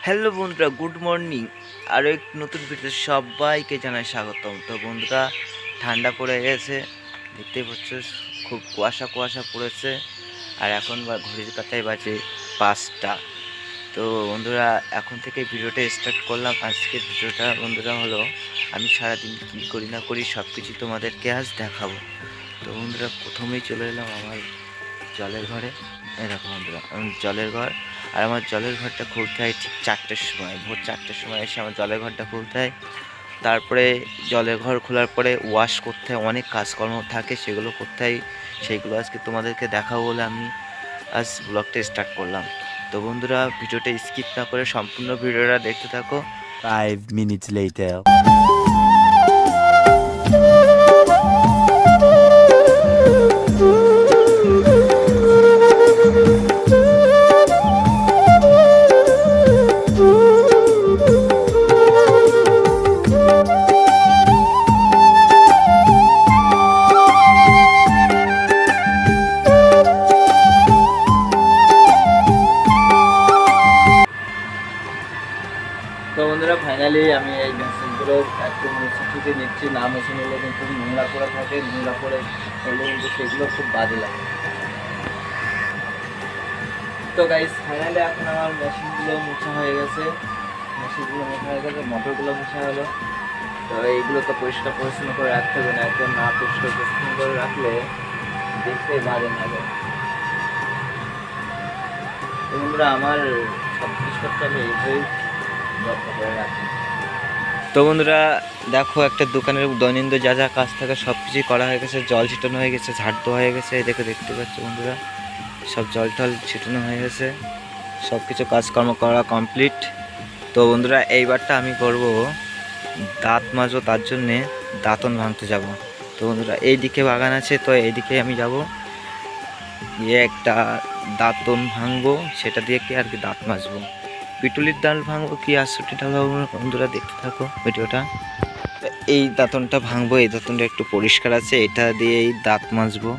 Hello বন্ধুরা, good morning. আরও এক নতুন ভিডিও সবাইকে জানাই স্বাগতম। তো বন্ধুরা, ঠান্ডা পড়ে গেছে, দেখতেই পাচ্ছ, খুব কুয়াশা কুয়াশা পড়েছে। আর এখন ঘড়ির কাঁটায় বাজে 5টা। তো বন্ধুরা, এখন থেকে ভিডিওটা স্টার্ট করলাম। আজকের ভিডিওটা বন্ধুরা হলো আমি সারাদিন কী করি না করি সব কিছু তোমাদেরকে আজ দেখাবো। তো বন্ধুরা, প্রথমেই চলে এলাম আমার জলের ঘরে। এরকম বন্ধুরা, জলের ঘর। আর আমার জলের ঘরটা খুলতে হয় ঠিক 4টের সময়, ভোর 4টের সময় এসে আমার জলের ঘরটা খুলতে হয়। তারপরে জলের ঘর খোলার পরে ওয়াশ করতে হয়, অনেক কাজকর্ম থাকে, সেগুলো করতে হয়। সেইগুলো আজকে তোমাদেরকে দেখাবো বলে আমি আজ ব্লগটা স্টার্ট করলাম। তো বন্ধুরা, ভিডিওটা স্কিপ না করে সম্পূর্ণ ভিডিওটা দেখতে থাকো। 5 minutes later. তো বন্ধুরা, ফাইনালি আমি এই মেশিনগুলো একটু মুছে টুকে নিচ্ছি। না মুছে নিলে কিন্তু নোংরা করে থাকে, নোংরা করে হলে কিন্তু সেগুলো খুব বাজে লাগে। তো গাইস, ফাইনালি এখন আমার মেশিনগুলো মোছা হয়ে গেছে, মোটরগুলো মোছা হলো। তো এইগুলো তো পরিষ্কার পরিচ্ছন্ন করে রাখতে হবে, না একদম না পরিষ্কার পরিচ্ছন্ন করে রাখলে দেখতে বাজে লাগে। তো বন্ধুরা, আমার সব জিনিসপত্র আমি এইভাবেই যত্ন করে রাখি। তো বন্ধুরা, দেখো, একটা দোকানের দৈনন্দিন যা যা কাজ থাকে সব কিছুই করা হয়ে গেছে। জল ছিটানো হয়ে গেছে, ঝাড় দেওয়া হয়ে গেছে। দেখতে পাচ্ছ বন্ধুরা, সব জল টল ছিটানো হয়ে গেছে, সব কিছু কাজকর্ম করা কমপ্লিট। তো বন্ধুরা, এইবারটা আমি করব দাঁত মাজবো, তার জন্যে দাঁতন ভাঙতে যাব। তো বন্ধুরা, এইদিকে বাগান আছে, তো এইদিকে আমি যাব, গিয়ে একটা দাঁতন ভাঙবো, সেটা দিয়ে কি আর কি দাঁত মাজবো। পিটুলির ডাল ভাঙবো কি আশুটি ডাল ভাঙবো, বন্ধুরা দেখতে থাকো ভিডিওটা। এই দাঁতনটা ভাঙবো, এই দাঁতনটা একটু পরিষ্কার আছে, এটা দিয়েই দাঁত মাজবো।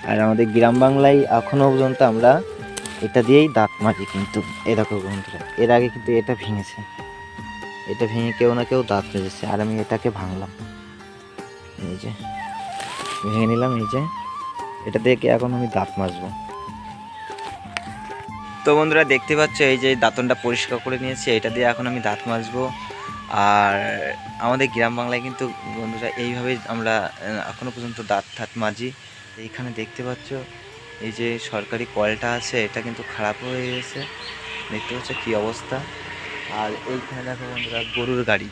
আর আমাদের গ্রাম বাংলায় এখনো পর্যন্ত আমরা এটা দিয়েই দাঁত মাজি। কিন্তু এ দেখো বন্ধুরা, এর আগে কিন্তু এটা ভেঙেছে, এটা ভেঙে কেউ না কেউ দাঁত মেজেছে, আর আমি এটাকে ভাঙলাম, এই যে ভেঙে নিলাম, এই যে এটা দিয়ে কি এখন আমি দাঁত মাজবো। তো বন্ধুরা, দেখতে পাচ্ছ, এই যে দাঁতনটা পরিষ্কার করে নিয়েছি, এটা দিয়ে এখন আমি দাঁত মাজবো। আর আমাদের গ্রাম বাংলায় কিন্তু বন্ধুরা এইভাবেই আমরা এখনো পর্যন্ত দাঁত মাজি। এইখানে দেখতে পাচ্ছ, এই যে সরকারি কলটা আছে, এটা কিন্তু খারাপ হয়ে গেছে, দেখতে পাচ্ছ কী অবস্থা। আর এইখানে দেখো বন্ধুরা, গরুর গাড়ি,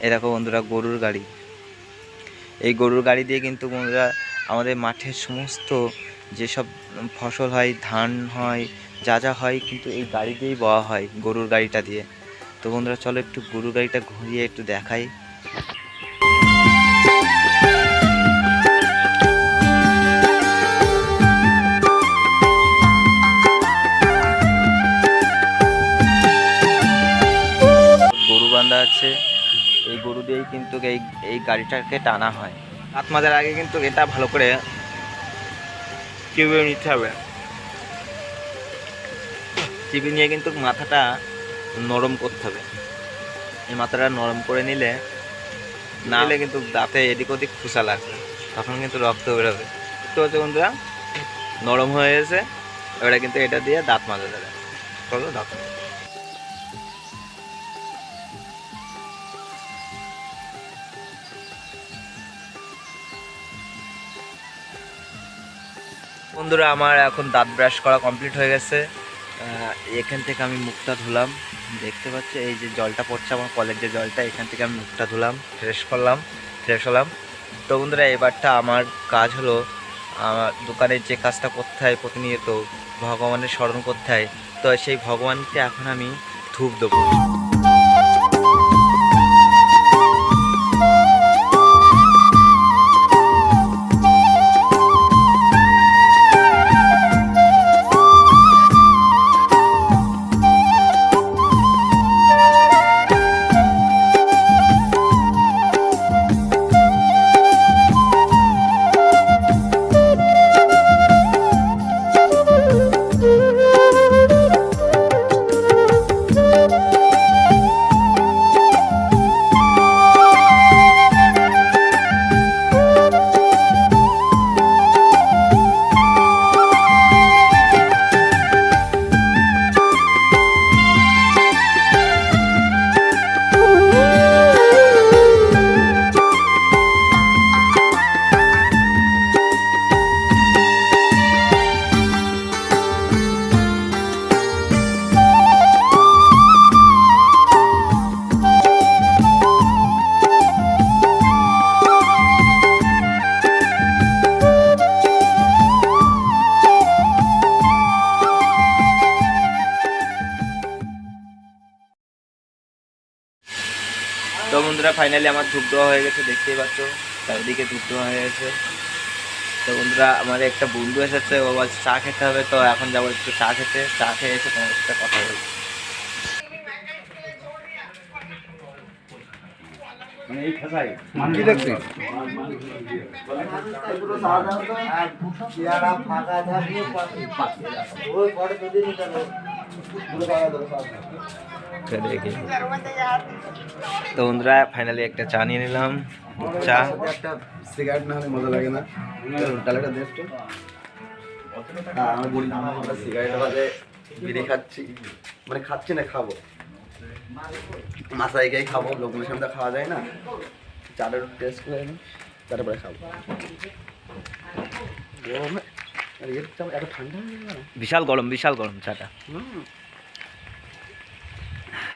এই দেখো বন্ধুরা, গরুর গাড়ি। এই গরুর গাড়ি দিয়ে কিন্তু বন্ধুরা আমাদের মাঠের সমস্ত যেসব ফসল হয়, ধান হয়, যা যা হয়, কিন্তু এই গাড়ি দিয়েই বওয়া হয়, গরুর গাড়িটা দিয়ে। তো বন্ধুরা, চলো একটু গরুর গাড়িটা ঘুরিয়ে একটু দেখাই। গরু বাঁধা আছে, এই গরু দিয়েই কিন্তু এই গাড়িটাকে টানা হয়। দাঁত মাজার আগে কিন্তু এটা ভালো করে চিবিয়ে নিতে হবে। চিবিয়ে নিয়ে কিন্তু মাথাটা নরম করতে হবে। এই মাথাটা নরম করে নিলে না হলে কিন্তু দাঁতে এদিক ওদিক খোসা লাগবে, তখন কিন্তু রক্ত বেরোবে। তো হচ্ছে বন্ধুরা, নরম হয়ে গেছে, এবারে কিন্তু এটা দিয়ে দাঁত মাজা যাবে। চলো দাঁত। বন্ধুরা, আমার এখন দাঁত ব্রাশ করা কমপ্লিট হয়ে গেছে। এখান থেকে আমি মুখটা ধুলাম, দেখতে পাচ্ছ এই যে জলটা পড়ছে আমার কলের যে জলটা, এখান থেকে আমি মুখটা ধুলাম, ফ্রেশ হলাম। তো বন্ধুরা, এবারটা আমার কাজ হলো আমার দোকানের যে কাজটা করতে হয় প্রতিনিয়ত, ভগবানের স্মরণ করতে হয়। তো সেই ভগবানকে এখন আমি ধূপ দেবো। তো বন্ধুরা ফাইনালি আমার ধূপ দেওয়া হয়ে গেছে, দেখতেই পাচ্ছ চারিদিকে ধূপ দেওয়া হয়ে গেছে। তো বন্ধুরা আমার একটা বন্ধু এসেছে, ও বলছে চা খেতে হবে, তো এখন যাবো একটু চা খেতে। চা খেয়ে এসে তোমার সাথে কথা বলবো। কি দেখছিস? তো বন্ধুরা ফাইনালি একটা চা নিয়ে নিলাম, চা। একটা সিগারেট না হলে মজা লাগে না। ডালাটা দেখ তো। আমার বলি আমরা সিগারেট বাজে বিড়ি খাচ্ছি, মানে খাচ্ছি না, খাবো মাসাই গাই খাবো, লোকের সামনে খাওয়া যায় না। চাটা টেস্ট করে নি, তারপরে খাবো। গরমে আর এত ঠান্ডা হয়ে গেল না। বিশাল গরম চাটা।